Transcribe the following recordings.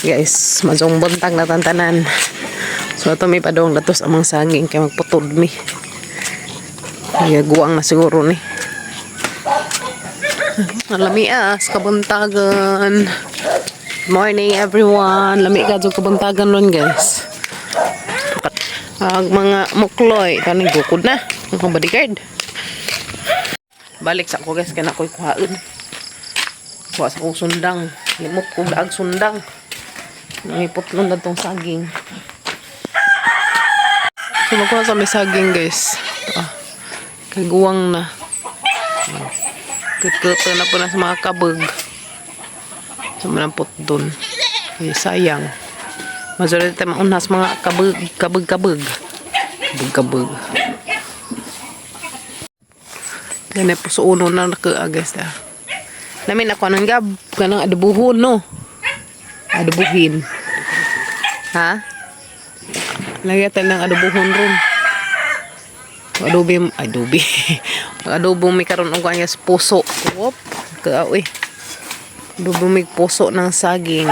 Guys, masong buntag na tantanan. So ito may padong latos amang saging kay magputod mi. Kaya guwang na siguro ni. Lami sa kabuntagan. Morning everyone. Lami ka sa kabuntagan nun guys. Ang mga mukloy kaning gukod na. Ang bodyguard. Balik sa ako guys kaya na ako'y kuhain. Kuha sa akong sundang. Limot ko daag sundang. Nangiputlon na itong saging. So magkuha sa may saging guys. Kiguwang na. Kut-kuto na po na sa mga kabag. Sa manampot dun. Ay, sayang. Majority tayo maunhas mga kabag. Kabag. Ganyan po sa uno na naka-agas na. Namin ako ng gab. Kanang adobuhon no. Adobuhin. Ha? Lagyan tayo ng adobuhon ron. Adobo may karon ang kanya sa puso. Wop. Kaawi. Adobo may puso ng saging.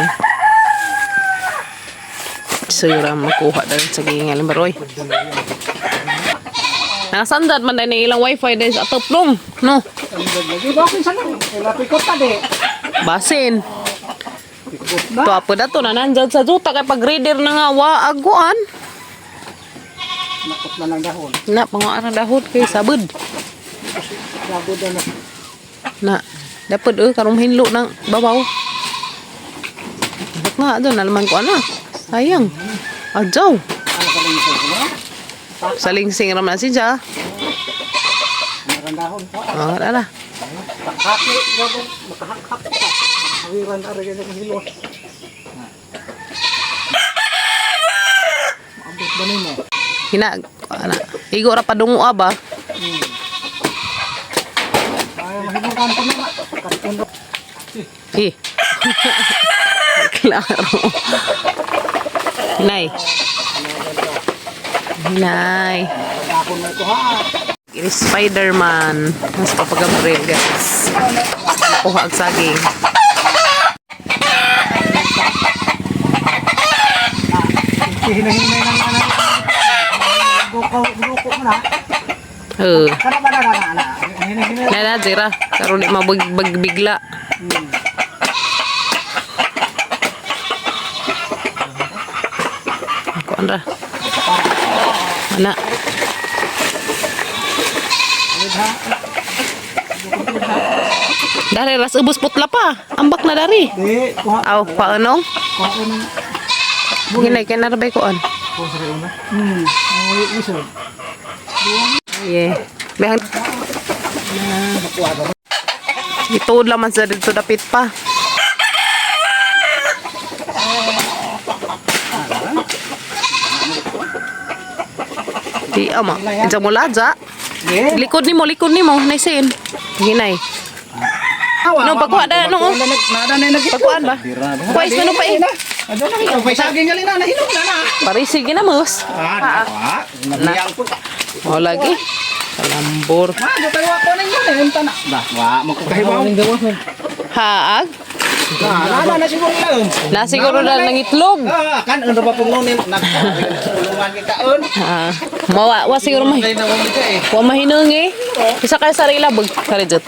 Sira makuha dahil saging ng baroy. Nasandad man dahil ilang wifi dahil sa toplong. No? Basin. Ito apo na to na nandyan sa juta kay pag-reader na nga waaguan. Nakot na ng dahon. Na, panguan ng dahon kay sabud. Sabud na. Dapat karong hinlo ng babaw. Dapat nga doon, nalaman ko ano. Sayang. Adjaw. Salingsing raman si Ja. Ang dahon po. Ala. Takaki, makahak-hak pa. Hawiran na rin ng hilo. Maabot ba nimo? Igo ra padungo ba? Ay, mahimong kanto na. Kanto. Klaro. Hinay. Dahon na ito ha. Ini Spider-Man. Mas papagabril guys. Kuha ang saging. Hinahinay ng anak. Guko mo na. Kana ba na? Nana, zira. Karoon di mabagbigla. Ako andra. Mana? Dari ras ubus putla pa. Ambak na dari. Aw, paanong? Hinay kay narabay ko an. Yeah. Behang. Ituod laman sa dito dapit pa. Di ama. Diyan mo laja. Likod ni mo. Naisin. Hinay. No, pagkuha na no. Pagkuhaan ba? Kuwais na no pa eh. Saging gali na nahinog na. Parisig na mos. O lagi. Kalambor. Tawa ko na yun. Enta na. Magkakahibaw. Haag. Na siguro lang. Na siguro na ng itlog. Kan ano ba pong nunin? Nagtulungan kita on. Wa siguro wa mahinung eh. Isa kay sarila bag karijot.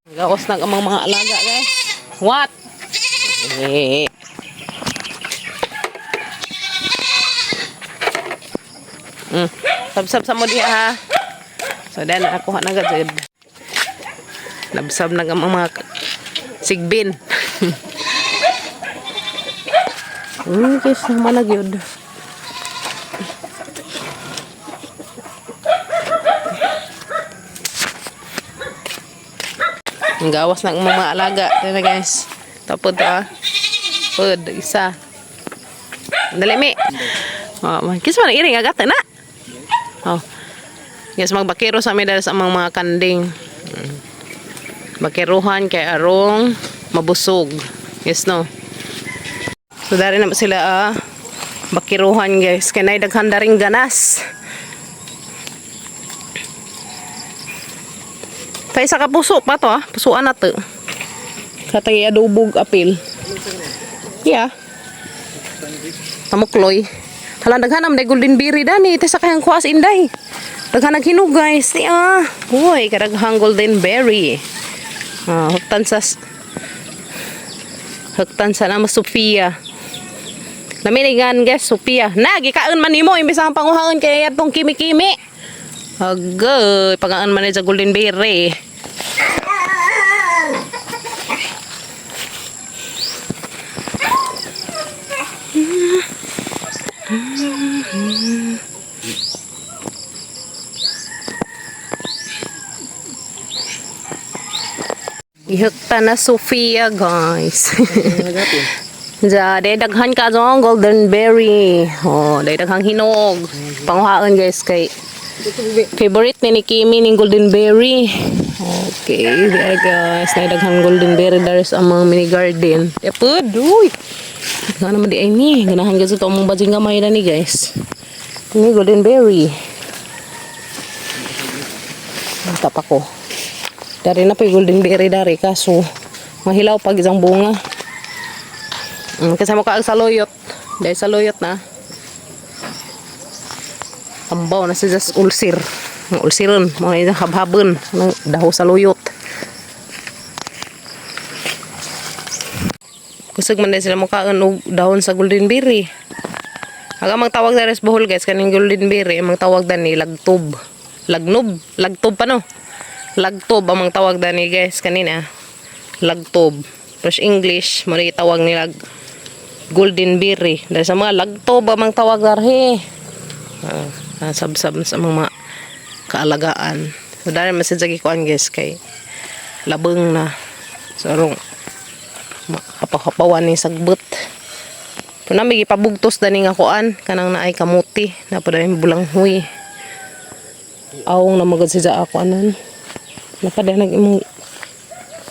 Gawas na ang mga alaga guys. What? Sab-sab sa mo diha ha. So dan ako na gajud. Labsab na ang mga sigbin. Guys, naman nagyod. Ang gawas ng mga alaga. Ito na guys. Tapos Pud, isa. Dali mi. Kis man iring agad na. Yes, magbakero sa amin dahil sa mga kanding. Bakiruhan kay arong mabusog. Yes no. So dari na sila bakiruhan guys. Kay nay daghan daring ganas. Tay isa ka puso pa to pusuan na to. Katay adobog apil. Yeah. Tamukloy. Hala daghanam day golden berry dani ite sa kayang kuas inday. Daghan naghinog guys. Uy, kadaghang golden berry. Huktan sa nama Sophia. Naminigan guys, Sophia. Gikaon man nimo imbis ang panguhaon kay atong kimi-kimi. Agay, pagaan man sa golden berry. Ihukta na Sophia guys. Day daghan ka dong golden berry. Day daghang hinog. Panguhaan guys kay favorite ni Kimi ning golden berry. Okay, there guys. Day daghang golden berry dari sa among mini garden. Epod, uy. Gana man di ay ni. Ganahan guys ito among bajing gamay na ni guys. Ini golden berry. Tap ako. Dari na pa golden berry dari kaso mahilaw pag isang bunga. Kasama ka ang saluyot. Dahil saluyot na. Ambaw na siya sa ulsir. Ang ulsiron. Mga isang habhabon. Daho saluyot. Kusog man din sila mukhaan og dahon sa golden berry. Aga magtawag na res bohol guys. Kaning golden berry. Ang tawag na ni lagtob. Lagnob. Lagtob pa no? Lagtob ang mga tawag dani guys kanina. Lagtob. Plus English, mali tawag nila golden berry. Dahil sa mga lagtob ang mga tawag darhe. Sabsab sa mga kaalagaan. So dahil masajagi ko guys kay labeng na. So arong kapawan ni sagbot. Puna may ipabugtos dani nga kuan kanang naay kamuti na pa dahil bulanghoy. Awong na magad siya ako anan. Napada nag-imong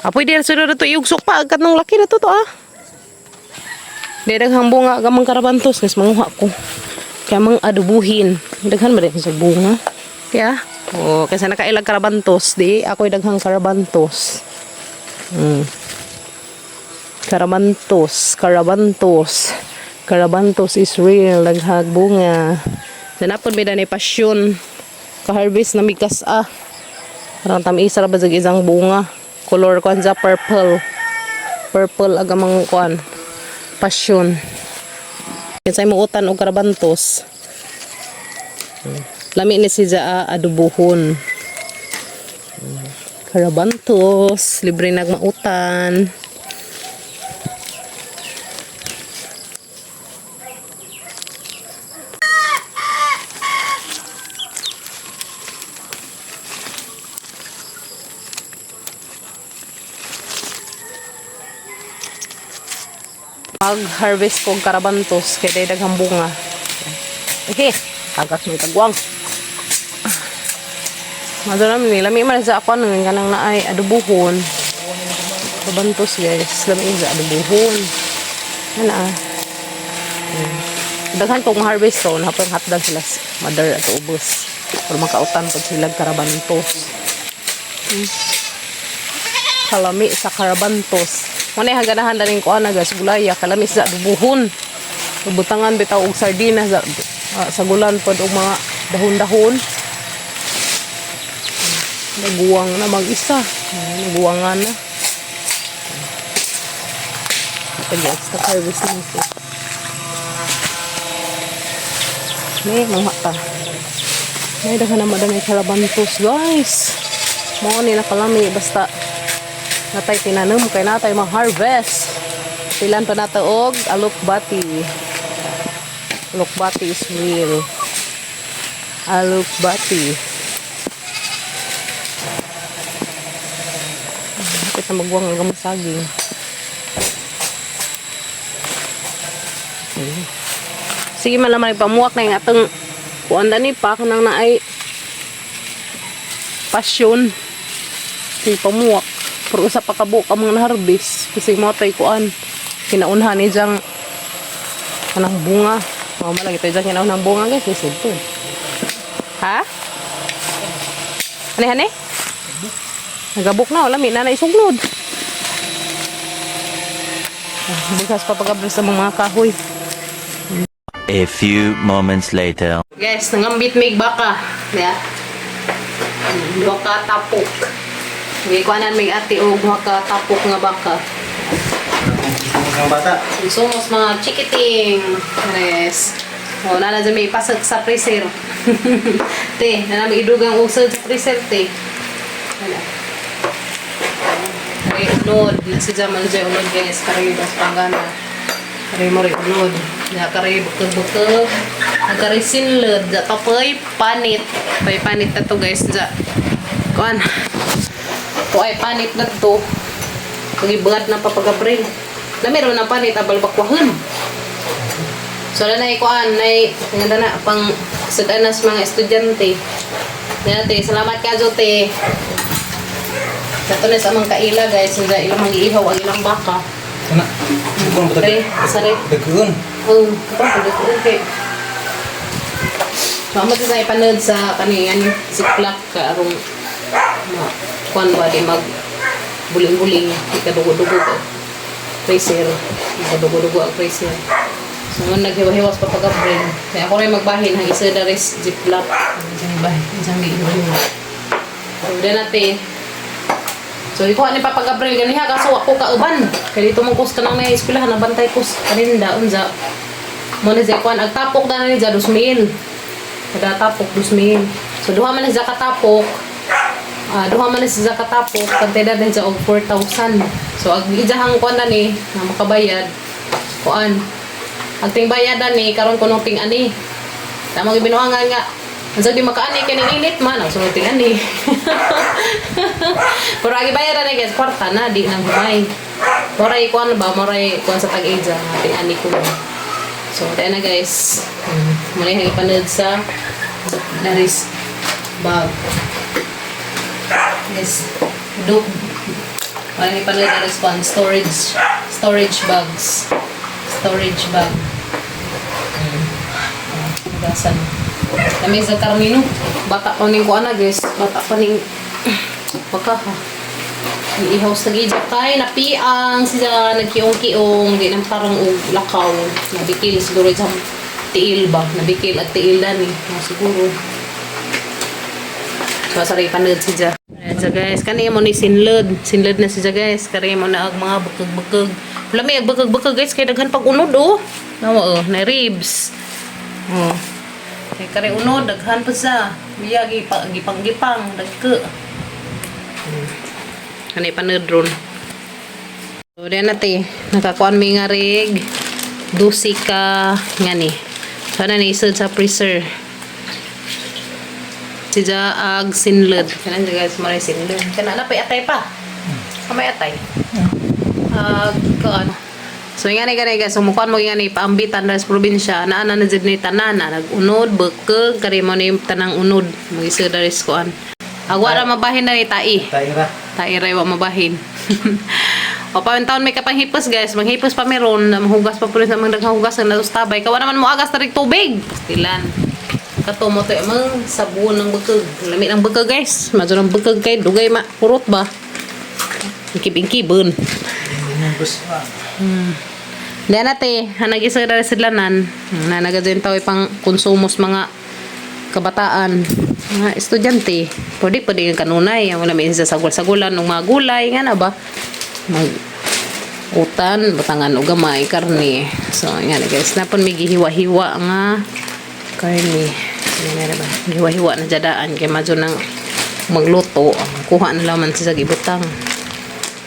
apoy din sunod na ito iugsok pa agad ng laki na to daghang bunga gamang karabantos guys manguha ko kaya mang adubuhin daghan ba din sa bunga kaya kasi nakailag karabantos di ako'y daghang karabantos karabantos is real daghag bunga nanapon may danay pasyon ka-harvest na migas parang tamisa ra ba sa isang bunga. Color kuan sa purple. Purple agamang kuan. Passion. Kinsay mo utan og karabantos. Lami ni siya adubuhon. Karabantos, libre nagmautan. Mag-harvest ko karabantos kaya daghang bunga. Tagas may tagwang. Madala mi lami man sa ako nang kanang naay adubuhon. Karabantos guys, lami sa adubuhon. Ana. Daghan kong harvest so napang hatdag sila mother at ubos. Pero makautan pag sila karabantos. Kalami sa karabantos. Muna yung haganahan na rin ko guys, gulaya, kalamis sa dubuhon. Butangan bitaw og sardinas sa gulan pod og mga dahon-dahon. Naguwang na mag-isa. Naguwangan na. Ito guys, na-harvest na ito. Mga ta. May dahan naman na may karabantos guys. Mga nila kalami, basta natay tinanong kay natay ma-harvest. Pilan pa nato og alukbati. Alukbati is real. Alukbati. Kita magwang ang gamasaging. Sige man lamang ipamuwak na yung atong kuanda ni pa kanang naay pasyon. Sige pamuwak. Pero usa pa kabo ka mga na-harvest kasi mo tay kuan kinaunhan ni jang kanang bunga. Malagi tay jang kinaunhan bunga guys, ito. Ha? Hane? Nagabok na wala mi na isuglod. Bukas pa pag-abres sa mga kahoy. A few moments later. Guys, nangambit may baka. Yeah. Baka tapok. May kuanan may ate o baka tapok nga baka. Ang bata. Sumos mga chikiting. Yes. O, nana dyan may ipasag sa freezer. Te, nana may idugang usod sa freezer, te. Wala. Kari unod. Nasi jaman dyan unod, guys. Kari bas panggana. Kari mo rin unod. Kari bukag-bukag. Kari sinlod. Tapay panit. Tapay panit na to, guys. Dyan. Kuan. Ito ay panit na to. Pag-ibagad na papag-abril. Meron ng panit, abal bakwahon. So, na ikuan, na na, pang sudanas mga estudyante. Dati, salamat ka, Jote. Ito na sa mga kaila, guys. Hindi ilang mag-iihaw ang ilang baka. Sana. Bukong ba Sorry, sorry. Dagkuhan. Oo, kapag okay. So, amo sa ipanood sa kaniyan, si Clark, karong kuan ba, di mag buling-buling, ikadugo-dugo ko. Freezer. Ikadugo-dugo ang freezer. So, naghiwa-hiwas pa pag-abril. Kaya ako rin magbahin, ang isa na rin ziplock. Isang bahin, isang hiwa-hiwa. So, din natin. So, ikuha ni papag-abril ganiha, kaso ako kauban. Kaya dito mong kus ka nang may eskwelahan, nabantay kus. Kaninda, unza. Muna siya ikuhan, agtapok na rin siya, 2,000. Kada tapok, 2,000. So, duha man siya katapok. Duha man siya katapok, kantida din siya og 4,000. So, ag-ijahang kuhan na ni, na makabayad. Kuhan. Ang ting bayadan ni karon kuno ting ani. Tama gyud binuangan nga. Unsa di makaani kay ning init man, ang sunod ting ani. Pero agi bayadan ni guys, kwarta na di nang humay. Moray kuan ba, moray kuan sa tag-ija nga ting ani ko. So, tayo na guys. Mali hang ipanood sa Daris bag. Yes. Do mali ipanood na response storage bags. Storage bag. Gasan. Kami sa karnino. Bata pa ning kuana guys. Bata pa ning baka ha. Iihaw sa gidya kay napiang siya nagkiong-kiong di nang parang og lakaw. Nabikil siguro sa tiil ba. Nabikil at tiil dani. Siguro. So sorry panood siya. So guys, kani mo ni sinlod. Sinlod na siya guys. Kari mo na ang mga bukag-bukag. Lami ang bukag-bukag guys. Kaya daghan pag unod oh. Nawa oh. Na ribs. Oh. Kaya kari unod. Daghan pa sa. Biya gipang-gipang. Dagka. Kani panood ron. So diyan natin. Nakakuan mi nga rig. Dusi ka. Nga ni. So na ni-isod sa freezer. Siya ag sinlod. Kanan siya guys, maray sinlod. Kanan na pa atay pa. Kamay atay. Kaan. So nga ni guys, sumukuan mo nga ni paambitan sa probinsya. Naana na jud ni tanan na nagunod, bekeg, kari mo ni tanang unod. Mag-isod na ris kuan. Agwa ra mabahin na ni tai. Taira. Tai wa mabahin. O taon may kapanghipos guys, manghipos pa meron, mahugas pa pulis na mga daghugas na tabay. Kawa naman mo agas na rig tubig. Tilan. Katomo to emang sabon ng bekeg. Lami ng bekeg guys. Madyo ng bekeg kay dugay ma kurot ba. Ikib-ikibon. Diyan nate, hanagisa dali sidlanan. Na nagadyan tayo pang konsumos mga kabataan, mga estudyante. Pwede yung kanunay. Wala may isa sagol-sagulan ng mga gulay. Nga na ba? Utan, batangan o gamay, karne. So, yan guys. Napon may gihiwa-hiwa nga karne. Hiwa-hiwa na jadaan kaya madyo nang magluto kuha na laman sa gibutang.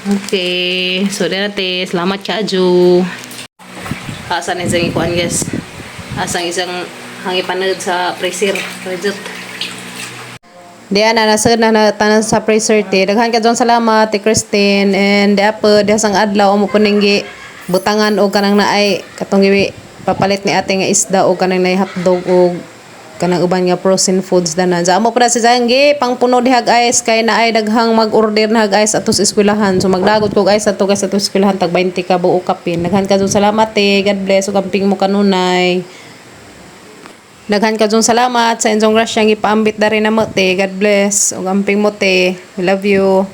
Okay, so dati salamat ka Aju. Asan isang ikuan guys, asang isang hangipanood sa freezer reject. Diyan na nasad na tanan sa freezer te. Daghan ka dyan salamat ti Christine and dapat dasang adlaw mo puninggi butangan o kanang naay katong giwi papalit ni ate nga isda o kanang naay hotdog o kanang uban nga frozen foods danan. Sa amo para si Zanggi pang puno dihag ice kay naay daghang mag-order na hag ice atos eskwelahan. So magdagot kog ice ato guys atos eskwelahan tag 20 ka buo kapin. Daghan ka dun salamat eh. God bless ug amping mo kanunay. Daghan ka dun salamat sa inyong grasyang ipaambit dari na mo te. God bless ug amping mo te. We love you.